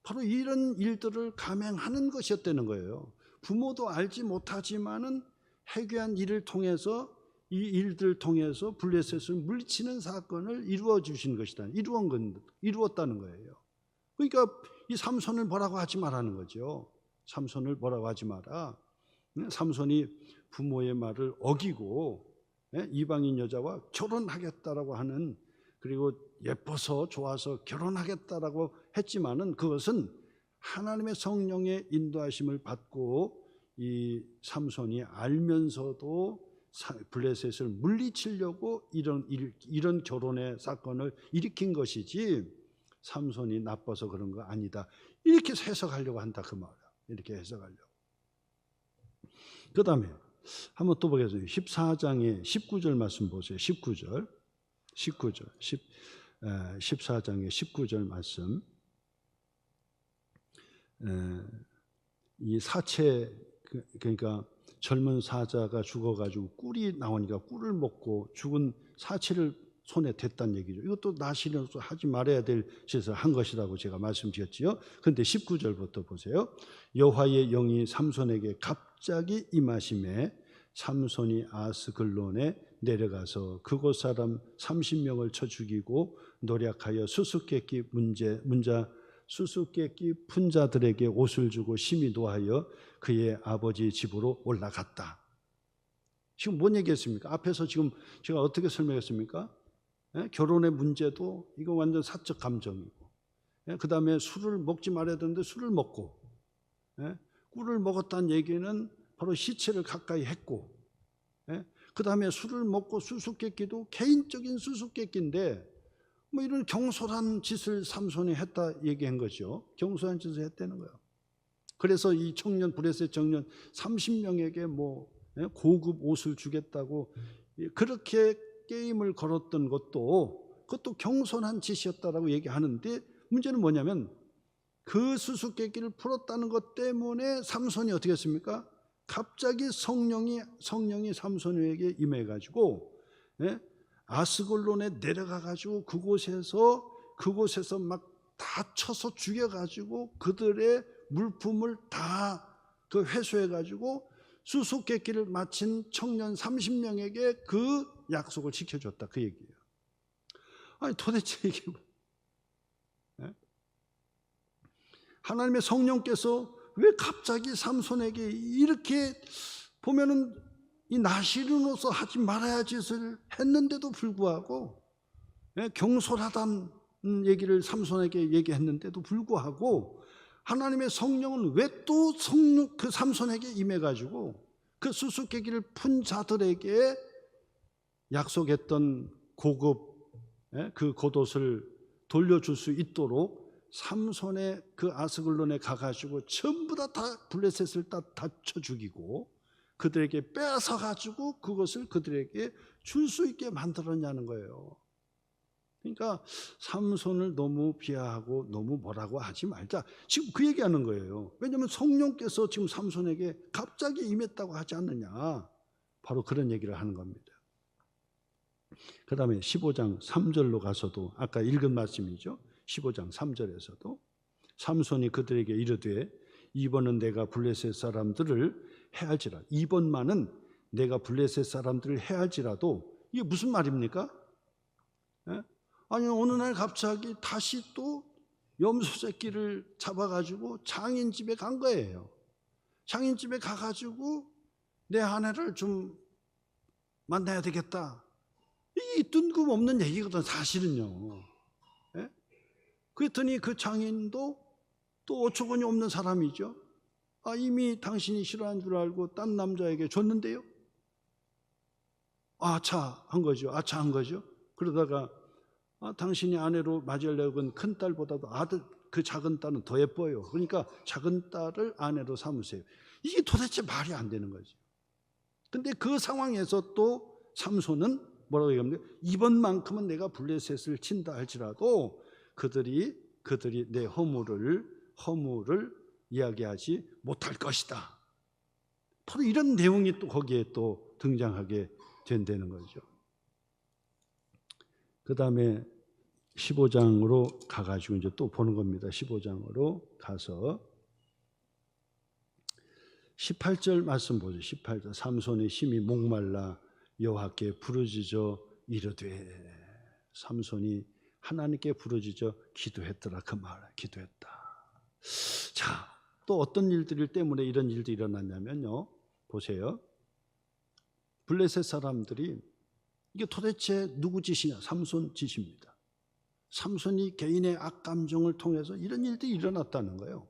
Speaker 1: 바로 이런 일들을 감행하는 것이었다는 거예요. 부모도 알지 못하지만은 해괴한 일을 통해서, 이 일들을 통해서 블레셋을 물리치는 사건을 이루어 주신 것이다. 이루었다는 거예요. 그러니까 이 삼손을 뭐라고 하지 말라는 거죠. 삼손을 뭐라고 하지 마라. 삼손이 부모의 말을 어기고 이방인 여자와 결혼하겠다라고 하는, 그리고 예뻐서 좋아서 결혼하겠다라고 했지만은 그것은 하나님의 성령의 인도하심을 받고 이 삼손이 알면서도 블레셋을 물리치려고 이런 결혼의 사건을 일으킨 것이지 삼손이 나빠서 그런 거 아니다. 이렇게 해석하려고 한다 그 말이야. 이렇게 해석하려고. 그 다음에 한번 또 보겠습니다. 14장의 19절 말씀 보세요. 14장의 19절 말씀. 이 사체, 그러니까 젊은 사자가 죽어가지고 꿀이 나오니까 꿀을 먹고 죽은 사체를 손에 댔다는 얘기죠. 이것도 나시려서 하지 말아야 될 짓을 한 것이라고 제가 말씀드렸지요. 그런데 19절부터 보세요. 여호와의 영이 삼손에게 갑자기 임하심에 삼손이 아스글론에 내려가서 그곳 사람 30명을 쳐 죽이고 노략하여 수수께끼 분자들에게 옷을 주고 심히 노하여 그의 아버지 집으로 올라갔다. 지금 뭔 얘기했습니까? 앞에서 지금 제가 어떻게 설명했습니까? 결혼의 문제도 이거 완전 사적 감정이고, 그 다음에 술을 먹지 말아야 되는데 술을 먹고, 꿀을 먹었다는 얘기는 바로 시체를 가까이 했고, 그 다음에 술을 먹고 수수께끼도 개인적인 수수께끼인데 뭐 이런 경솔한 짓을 삼손이 했다 얘기한 거죠. 경솔한 짓을 했다는 거예요. 그래서 이 블레셋 청년 30명에게 뭐 고급 옷을 주겠다고 그렇게 게임을 걸었던 그것도 경솔한 짓이었다라고 얘기하는데, 문제는 뭐냐면 그 수수께끼를 풀었다는 것 때문에 삼손이 어떻게 했습니까? 갑자기 성령이 삼손에게 임해가지고 아스글론에 내려가가지고 그곳에서 막 다 쳐서 죽여가지고 그들의 물품을 다 그 회수해가지고 수수께끼를 마친 청년 30명에게 그 약속을 지켜줬다, 그 얘기예요. 아니 도대체 이게 하나님의 성령께서 왜 갑자기 삼손에게 이렇게 보면은 이 나시린으로서 하지 말아야 짓을 했는데도 불구하고, 경솔하다는 얘기를 삼손에게 얘기했는데도 불구하고 하나님의 성령은 왜 또 그 삼손에게 임해가지고 그 수수께끼를 푼 자들에게 약속했던 고급 그 겉옷을 돌려줄 수 있도록 삼손의 그 아스글론에 가가지고 전부 다 블레셋을 다 쳐 죽이고 그들에게 뺏어가지고 그것을 그들에게 줄 수 있게 만들었냐는 거예요. 그러니까 삼손을 너무 비하하고 너무 뭐라고 하지 말자, 지금 그 얘기하는 거예요. 왜냐하면 성령께서 지금 삼손에게 갑자기 임했다고 하지 않느냐, 바로 그런 얘기를 하는 겁니다. 그 다음에 15장 3절로 가서도 아까 읽은 말씀이죠. 15장 3절에서도 삼손이 그들에게 이르되 이번은 내가 블레셋 사람들을 해할지라. 이번만은 내가 블레셋 사람들을 해할지라도, 이게 무슨 말입니까? 아니 어느 날 갑자기 다시 또 염소 새끼를 잡아가지고 장인 집에 간 거예요. 장인 집에 가가지고 내 아내를 좀 만나야 되겠다. 이 뜬금없는 얘기거든 사실은요. 그랬더니 그 장인도 또 어처구니 없는 사람이죠. 이미 당신이 싫어한 줄 알고 딴 남자에게 줬는데요. 아차한 거죠. 그러다가 당신이 아내로 맞이하려고 한 큰 딸보다도 아들, 그 작은 딸은 더 예뻐요. 그러니까 작은 딸을 아내로 삼으세요. 이게 도대체 말이 안 되는 거죠. 근데 그 상황에서 또 삼손은 뭐라고 얘기합니까? 이번만큼은 내가 블레셋을 친다 할지라도 그들이 내 허물을 이야기하지 못할 것이다. 바로 이런 내용이 또 거기에 또 등장하게 된다는 거죠. 그 다음에 15장으로 가가지고 이제 또 보는 겁니다. 15장으로 가서 18절 말씀 보죠. 18절. 삼손의 심히 목말라 여호와께 부르짖어 이르되, 삼손이 하나님께 부르짖어 기도했더라. 그 말, 기도했다. 자, 또 어떤 일들 때문에 이런 일들이 일어났냐면요. 보세요. 블레셋 사람들이, 이게 도대체 누구 짓이냐? 삼손 짓입니다. 삼손이 개인의 악감정을 통해서 이런 일들이 일어났다는 거예요.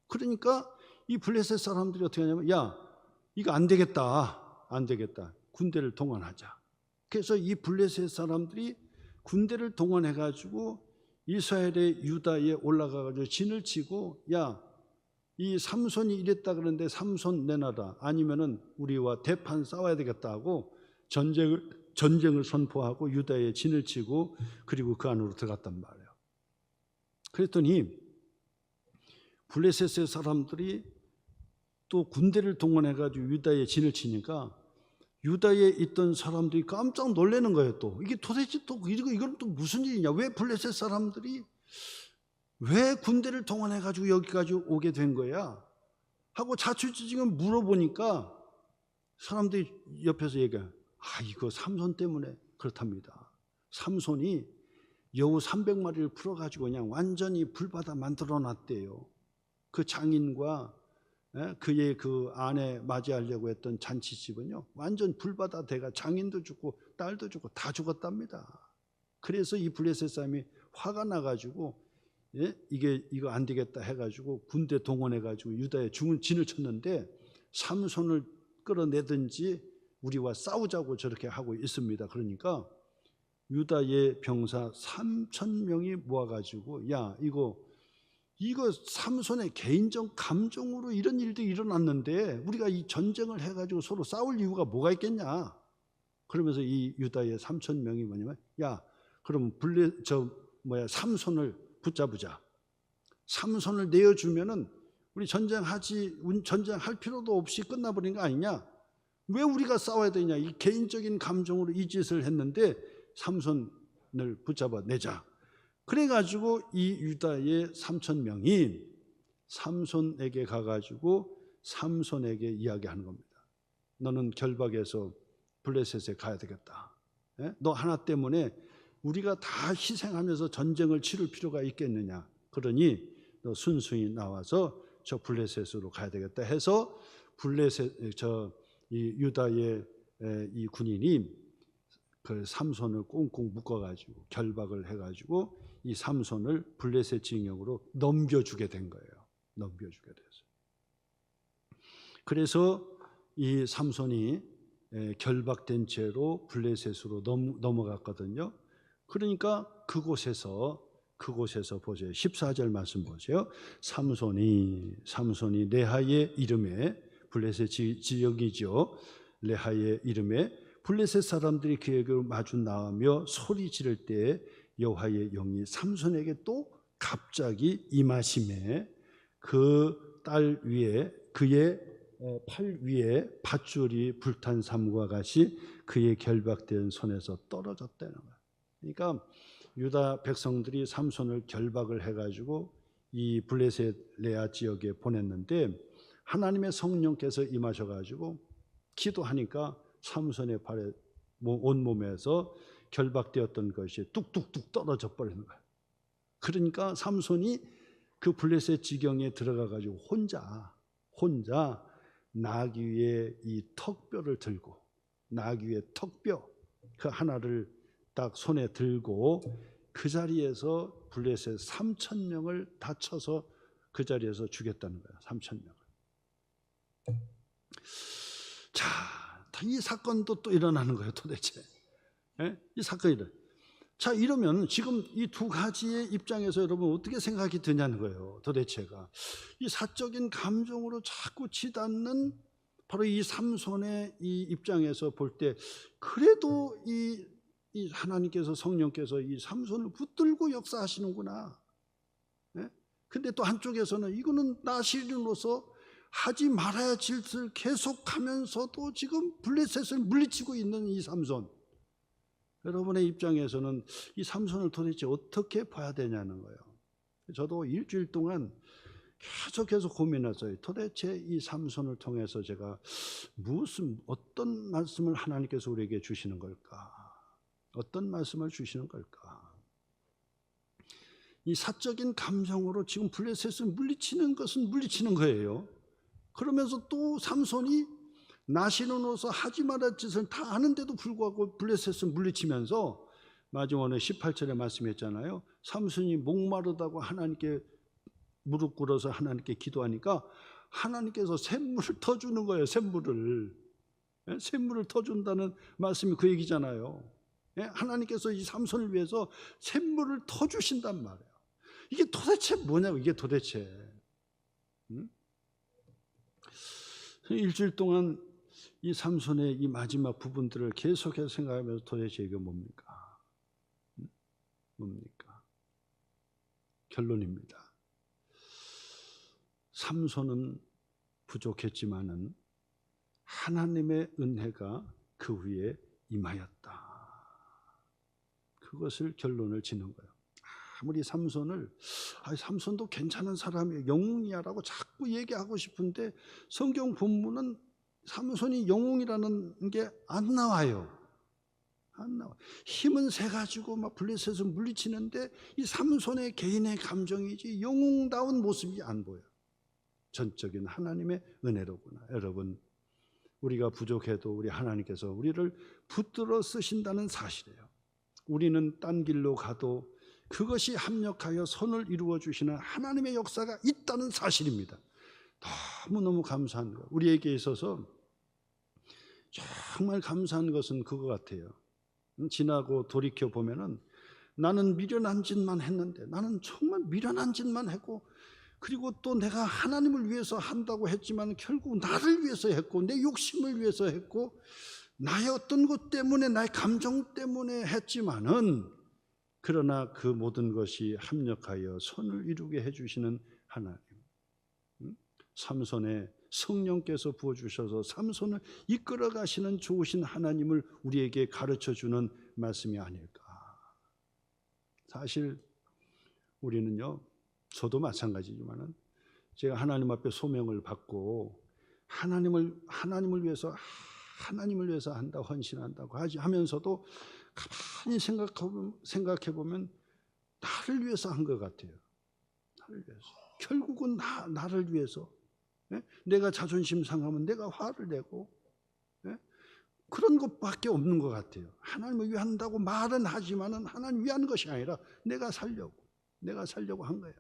Speaker 1: 그러니까 이 블레셋 사람들이 어떻게 하냐면, 야, 이거 안 되겠다. 군대를 동원하자. 그래서 이 블레셋 사람들이 군대를 동원해가지고 이스라엘의 유다에 올라가가지고 진을 치고, 야, 이 삼손이 이랬다 그러는데 삼손 내놔라. 아니면은 우리와 대판 싸워야 되겠다 하고 전쟁을 선포하고 유다에 진을 치고 그리고 그 안으로 들어갔단 말이에요. 그랬더니 블레셋의 사람들이 또 군대를 동원해가지고 유다에 진을 치니까 유다에 있던 사람들이 깜짝 놀라는 거예요. 또 이게 도대체 또 이건 또 무슨 일이냐? 왜 블레셋 사람들이 왜 군대를 동원해가지고 여기까지 오게 된 거야? 하고 자초지종을 물어보니까 사람들이 옆에서 얘기해요. 이거 삼손 때문에 그렇답니다. 삼손이 여우 300마리를 풀어가지고 그냥 완전히 불바다 만들어 놨대요. 그 장인과 그의 그 아내 맞이하려고 했던 잔치집은요, 완전 불바다 돼가 장인도 죽고 딸도 죽고 다 죽었답니다. 그래서 이 블레셋 사람이 화가 나가지고 이거 안 되겠다 해가지고 군대 동원해가지고 유다에 진을 쳤는데, 삼손을 끌어내든지 우리와 싸우자고 저렇게 하고 있습니다. 그러니까 유다의 병사 3,000명이 모아가지고, 야, 이거 삼손의 개인적 감정으로 이런 일도 일어났는데 우리가 이 전쟁을 해가지고 서로 싸울 이유가 뭐가 있겠냐? 그러면서 이 유다의 3,000명이 뭐냐면, 야, 그럼 삼손을 붙잡으자. 삼손을 내어주면은 우리 전쟁할 필요도 없이 끝나버린 거 아니냐? 왜 우리가 싸워야 되냐? 이 개인적인 감정으로 이 짓을 했는데 삼손을 붙잡아 내자. 그래가지고 이 유다의 3,000명이 삼손에게 가가지고 삼손에게 이야기하는 겁니다. 너는 결박해서 블레셋에 가야 되겠다. 너 하나 때문에 우리가 다 희생하면서 전쟁을 치를 필요가 있겠느냐. 그러니 너 순순히 나와서 저 블레셋으로 가야 되겠다 해서 이 유다의 이 군인이 그 삼손을 꽁꽁 묶어가지고 결박을 해가지고 이 삼손을 블레셋 징역으로 넘겨주게 된 거예요. 넘겨주게 됐어요. 그래서 이 삼손이 결박된 채로 블레셋으로 넘어갔거든요. 그러니까 그곳에서 보세요. 14절 말씀 보세요. 삼손이 레하의 이름에, 블레셋 지역이죠. 레하의 이름에 블레셋 사람들이 그에게 마주 나오며 소리 지를 때에 여호와의 영이 삼손에게 또 갑자기 임하심에 그 딸 위에, 그의 팔 위에 밧줄이 불탄 삶과 같이 그의 결박된 손에서 떨어졌다는 거예요. 그러니까 유다 백성들이 삼손을 결박을 해가지고 이 블레셋 레아 지역에 보냈는데 하나님의 성령께서 임하셔가지고 기도하니까 삼손의 발에 온몸에서 결박되었던 것이 뚝뚝뚝 떨어져 버리는 거예요. 그러니까 삼손이 그 블레셋 지경에 들어가가지고 혼자 나귀 위에 이 턱뼈를 들고, 나귀 위에 턱뼈 그 하나를 딱 손에 들고 그 자리에서 블레셋 3,000명을 다 쳐서 그 자리에서 죽였다는 거예요. 3,000명을. 자, 이 사건도 또 일어나는 거예요. 도대체 이 사건이 일어나요. 자, 이러면 지금 이 두 가지의 입장에서 여러분 어떻게 생각이 드냐는 거예요. 도대체가 이 사적인 감정으로 자꾸 치닫는 바로 이 삼손의 이 입장에서 볼 때 그래도 이 하나님께서, 성령께서 이 삼손을 붙들고 역사하시는구나. 근데 또 한쪽에서는 이거는 나시린으로서 하지 말아야 할 짓을 계속하면서도 지금 블레셋을 물리치고 있는 이 삼손. 여러분의 입장에서는 이 삼손을 도대체 어떻게 봐야 되냐는 거예요. 저도 일주일 동안 계속해서 고민했어요. 도대체 이 삼손을 통해서 제가 어떤 말씀을 하나님께서 우리에게 주시는 걸까? 어떤 말씀을 주시는 걸까? 이 사적인 감정으로 지금 블레셋을 물리치는 것은 물리치는 거예요. 그러면서 또 삼손이 나시론으로서 하지 말할 짓을 다 아는데도 불구하고 블레셋을 물리치면서 마지막에 18절에 말씀했잖아요. 삼손이 목마르다고 하나님께 무릎 꿇어서 하나님께 기도하니까 하나님께서 샘물을 터주는 거예요. 샘물을 터준다는 말씀이 그 얘기잖아요. 하나님께서 이 삼손을 위해서 샘물을 터주신단 말이에요. 이게 도대체 뭐냐고. 이게 도대체 일주일 동안 이 삼손의 이 마지막 부분들을 계속해서 생각하면서 도대체 이게 뭡니까? 결론입니다. 삼손은 부족했지만은 하나님의 은혜가 그 위에 임하였다. 그것을 결론을 짓는 거예요. 아무리 삼손도 괜찮은 사람이에요, 영웅이야라고 자꾸 얘기하고 싶은데 성경 본문은 삼손이 영웅이라는 게 안 나와요. 힘은 세 가지고 막 블레셋을 물리치는데 이 삼손의 개인의 감정이지 영웅다운 모습이 안 보여요. 전적인 하나님의 은혜로구나. 여러분, 우리가 부족해도 우리 하나님께서 우리를 붙들어 쓰신다는 사실이에요. 우리는 딴 길로 가도 그것이 합력하여 선을 이루어 주시는 하나님의 역사가 있다는 사실입니다. 너무너무 감사한 것. 우리에게 있어서 정말 감사한 것은 그거 같아요. 지나고 돌이켜 보면은 나는 미련한 짓만 했는데, 나는 정말 미련한 짓만 했고, 그리고 또 내가 하나님을 위해서 한다고 했지만 결국 나를 위해서 했고, 내 욕심을 위해서 했고, 나의 어떤 것 때문에, 나의 감정 때문에 했지만은, 그러나 그 모든 것이 합력하여 선을 이루게 해주시는 하나님, 삼손의 성령께서 부어주셔서 삼손을 이끌어 가시는 좋으신 하나님을 우리에게 가르쳐주는 말씀이 아닐까. 사실 우리는요, 저도 마찬가지지만은 제가 하나님 앞에 소명을 받고 하나님을 위해서 한다, 헌신한다고 하면서도 가만히 생각해 보면 나를 위해서 한 것 같아요. 나를 위해서. 결국은 나를 위해서. 예? 내가 자존심 상하면 내가 화를 내고, 예? 그런 것밖에 없는 것 같아요. 하나님을 위한다고 말은 하지만은 하나님 위한 것이 아니라 내가 살려고 한 거예요.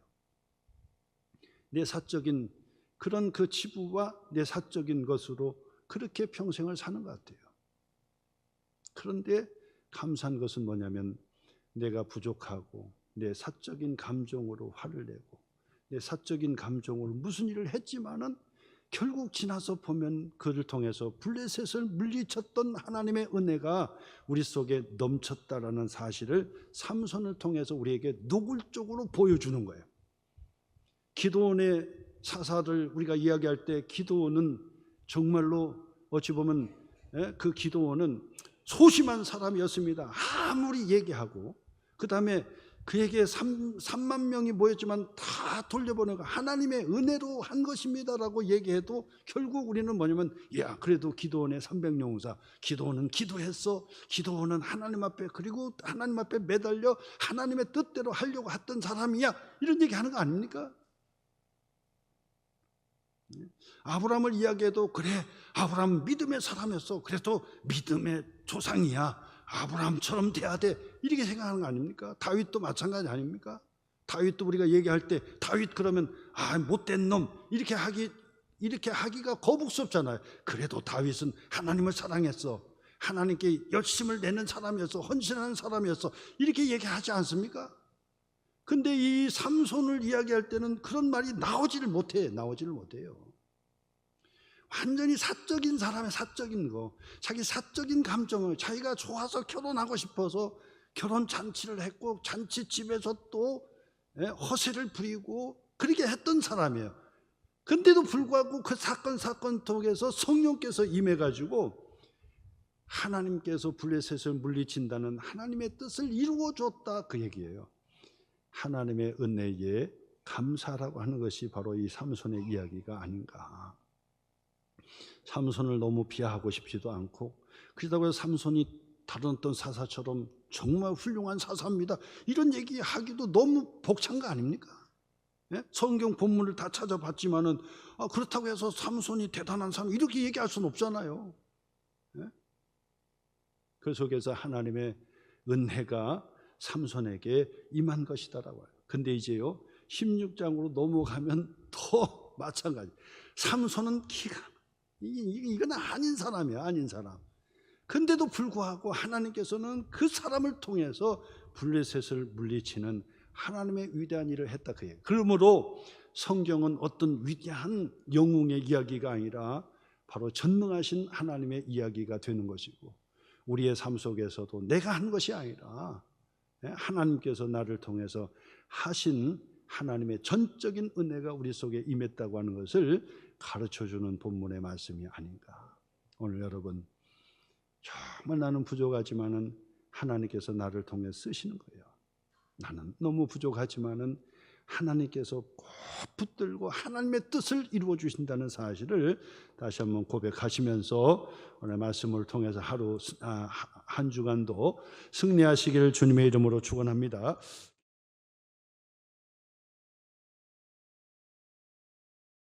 Speaker 1: 내 사적인 그런 그 치부와 내 사적인 것으로 그렇게 평생을 사는 것 같아요. 그런데 감사한 것은 뭐냐면 내가 부족하고 내 사적인 감정으로 화를 내고 내 사적인 감정으로 무슨 일을 했지만은 결국 지나서 보면 그를 통해서 블레셋을 물리쳤던 하나님의 은혜가 우리 속에 넘쳤다라는 사실을 삼손을 통해서 우리에게 노골적으로 보여주는 거예요. 기드온의 사사를 우리가 이야기할 때 기드온은 정말로 어찌 보면 그 기드온은 소심한 사람이었습니다. 아무리 얘기하고 그 다음에 그에게 3만 명이 모였지만 다 돌려보내고 하나님의 은혜로 한 것입니다라고 얘기해도 결국 우리는 뭐냐면 그래도 기드온의 300용사 기드온은 기도했어. 기드온은 하나님 앞에 그리고 하나님 앞에 매달려 하나님의 뜻대로 하려고 했던 사람이야. 이런 얘기하는 거 아닙니까? 아브라함을 이야기해도 그래 아브라함 믿음의 사람이었어. 그래도 믿음의 조상이야. 아브라함처럼 돼야 돼. 이렇게 생각하는 거 아닙니까? 다윗도 마찬가지 아닙니까? 다윗도 우리가 얘기할 때 다윗 그러면 못된 놈 이렇게 하기가 거북스럽잖아요. 그래도 다윗은 하나님을 사랑했어. 하나님께 열심을 내는 사람이었어. 헌신하는 사람이었어. 이렇게 얘기하지 않습니까? 근데 이 삼손을 이야기할 때는 그런 말이 나오지를 못해요. 완전히 사적인 사람의 사적인 거, 자기 사적인 감정을 자기가 좋아서 결혼하고 싶어서 결혼 잔치를 했고 잔치집에서 또 허세를 부리고 그렇게 했던 사람이에요. 근데도 불구하고 그 사건 속에서 성령께서 임해가지고 하나님께서 블레셋을 물리친다는 하나님의 뜻을 이루어줬다 그 얘기예요. 하나님의 은혜에 감사라고 하는 것이 바로 이 삼손의 이야기가 아닌가. 삼손을 너무 비하하고 싶지도 않고 그러다고 해서 삼손이 다른 어떤 사사처럼 정말 훌륭한 사사입니다 이런 얘기하기도 너무 벅찬 거 아닙니까? 예? 성경 본문을 다 찾아봤지만은 그렇다고 해서 삼손이 대단한 사람 이렇게 얘기할 수는 없잖아요. 예? 그 속에서 하나님의 은혜가 삼손에게 임한 것이다라고 해요. 근데 이제요 16장으로 넘어가면 더 마찬가지. 삼손은 이건 아닌 사람이야. 아닌 사람. 근데도 불구하고 하나님께서는 그 사람을 통해서 블레셋을 물리치는 하나님의 위대한 일을 했다 그 얘기. 그러므로 성경은 어떤 위대한 영웅의 이야기가 아니라 바로 전능하신 하나님의 이야기가 되는 것이고 우리의 삶 속에서도 내가 한 것이 아니라 하나님께서 나를 통해서 하신 하나님의 전적인 은혜가 우리 속에 임했다고 하는 것을 가르쳐주는 본문의 말씀이 아닌가. 오늘 여러분 정말 나는 부족하지만은 하나님께서 나를 통해 쓰시는 거예요. 나는 너무 부족하지만은 하나님께서 꼭 붙들고 하나님의 뜻을 이루어 주신다는 사실을 다시 한번 고백하시면서 오늘 말씀을 통해서 한 주간도 승리하시기를 주님의 이름으로 축원합니다.